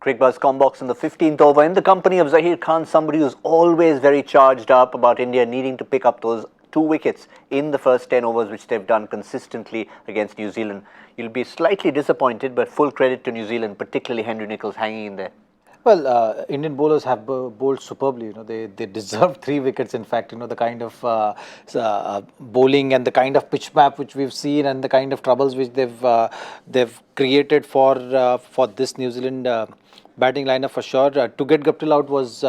Cricbuzz Comm box in the 15th over in the company of Zaheer Khan, somebody who's always very charged up about India needing to pick up those 2 wickets in the first 10 overs, which they've done consistently against New Zealand. You'll be slightly disappointed, but full credit to New Zealand, particularly Henry Nicholls hanging in there. Well, Indian bowlers have bowled superbly. They deserve 3 wickets. In fact, the kind of bowling and the kind of pitch map which we've seen and the kind of troubles which they've created for this New Zealand batting lineup for sure. To get Guptill out was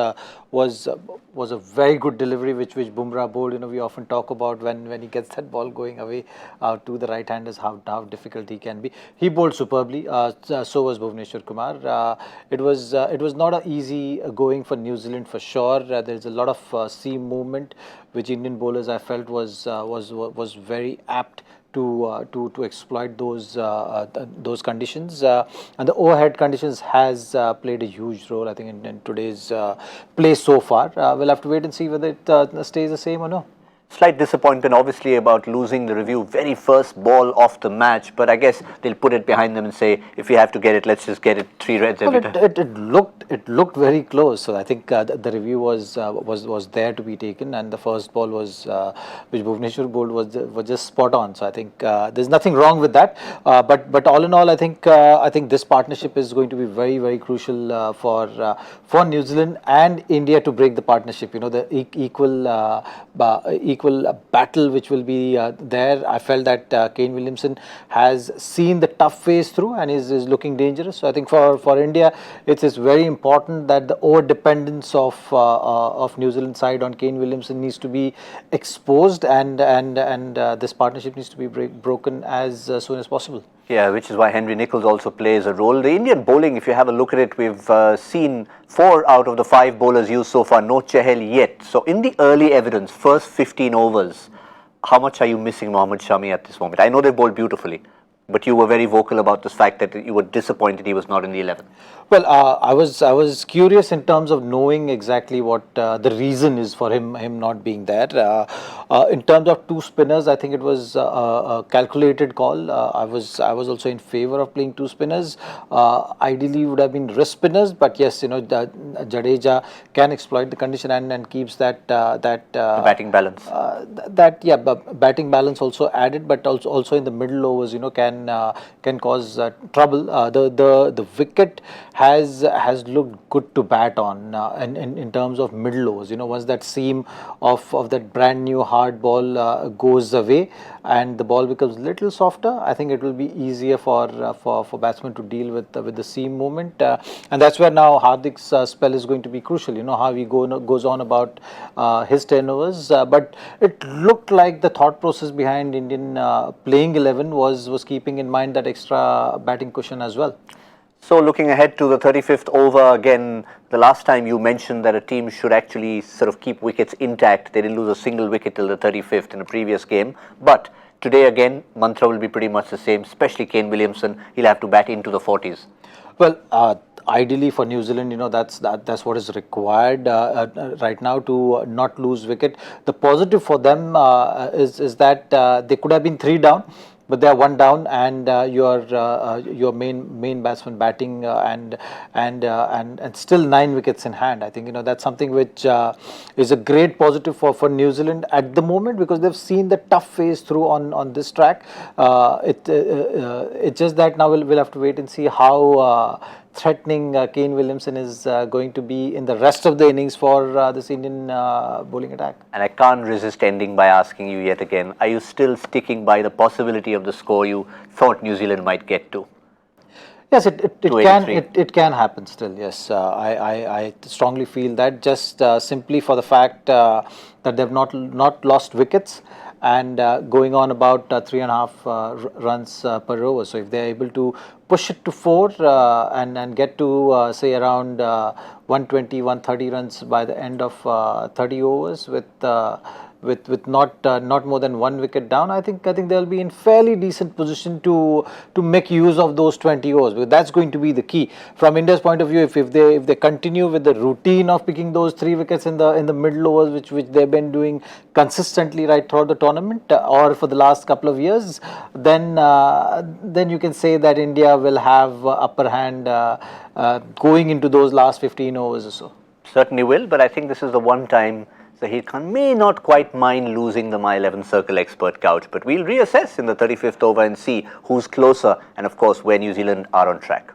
a very good delivery which Bumrah bowled. We often talk about when he gets that ball going away to the right handers how difficult he can be. He bowled superbly. So was Bhuvneshwar Kumar. It was not an easy going for New Zealand for sure. There's a lot of seam movement which Indian bowlers I felt was very apt to exploit those conditions, and the overhead conditions has played a huge role, I think, in today's play so far. We'll have to wait and see whether it stays the same or no. Slight disappointment, obviously, about losing the review very first ball of the match, but I guess they'll put it behind them and say, if we have to get it, let's just get it 3 reds every time. It looked very close, so I think the review was there to be taken, and the first ball was which Bhuvneshwar bowled was just spot on. So I think there's nothing wrong with that. But all in all, I think this partnership is going to be very, very crucial for New Zealand and India to break the partnership. The equal battle which will be there. I felt that Kane Williamson has seen the tough phase through and is looking dangerous. So I think for India, it is very important that the over dependence of New Zealand side on Kane Williamson needs to be exposed, and this partnership needs to be broken as soon as possible. Yeah, which is why Henry Nicholls also plays a role. The Indian bowling, if you have a look at it, we've seen 4 out of the 5 bowlers used so far, no Chahal yet. So in the early evidence, first 15 overs, how much are you missing Mohammad Shami at this moment? I know they bowled beautifully, but you were very vocal about this fact that you were disappointed he was not in the 11. Well, I was curious in terms of knowing exactly what the reason is for him not being there. In terms of 2 spinners, I think it was a calculated call. I was also in favor of playing 2 spinners. Ideally, would have been wrist spinners, but yes, Jadeja can exploit the condition and keeps that the batting balance. Batting balance also added, but also in the middle overs, can cause trouble. The wicket has looked good to bat on in terms of middle overs. Once that seam of that brand new hard ball goes away and the ball becomes little softer, I think it will be easier for batsmen to deal with the seam movement, and that's where now Hardik's spell is going to be crucial. How he goes on about his turnovers, but it looked like the thought process behind Indian playing 11 was keeping in mind that extra batting cushion as well. So looking ahead to the 35th over, again, the last time you mentioned that a team should actually sort of keep wickets intact. They didn't lose a single wicket till the 35th in a previous game. But today again, mantra will be pretty much the same, especially Kane Williamson. He'll have to bat into the 40s. Well, ideally for New Zealand, that's what is required right now to not lose wicket. The positive for them is that they could have been 3 down, but they are 1 down, and your main batsman batting and still 9 wickets in hand. I think that's something which is a great positive for New Zealand at the moment, because they've seen the tough phase through on this track. It's just that now we'll have to wait and see how threatening Kane Williamson is going to be in the rest of the innings for this Indian bowling attack. And I can't resist ending by asking you yet again, are you still sticking by the possibility of the score you thought New Zealand might get to? Yes, it can happen still. Yes, I strongly feel that, just simply for the fact that they've not lost wickets, and going on about 3.5 runs per over. So if they're able to push it to 4 and get to say around 120, 130 runs by the end of 30 overs with with not more than 1 wicket down, I think they'll be in fairly decent position to make use of those 20 overs, because that's going to be the key from India's point of view. If they continue with the routine of picking those 3 wickets in the middle overs, which they've been doing consistently right throughout the tournament, or for the last couple of years, then you can say that India will have upper hand going into those last 15 overs or so. Certainly will, but I think this is the one time Zaheer Khan may not quite mind losing the My 11 Circle expert couch, but we'll reassess in the 35th over and see who's closer and, of course, where New Zealand are on track.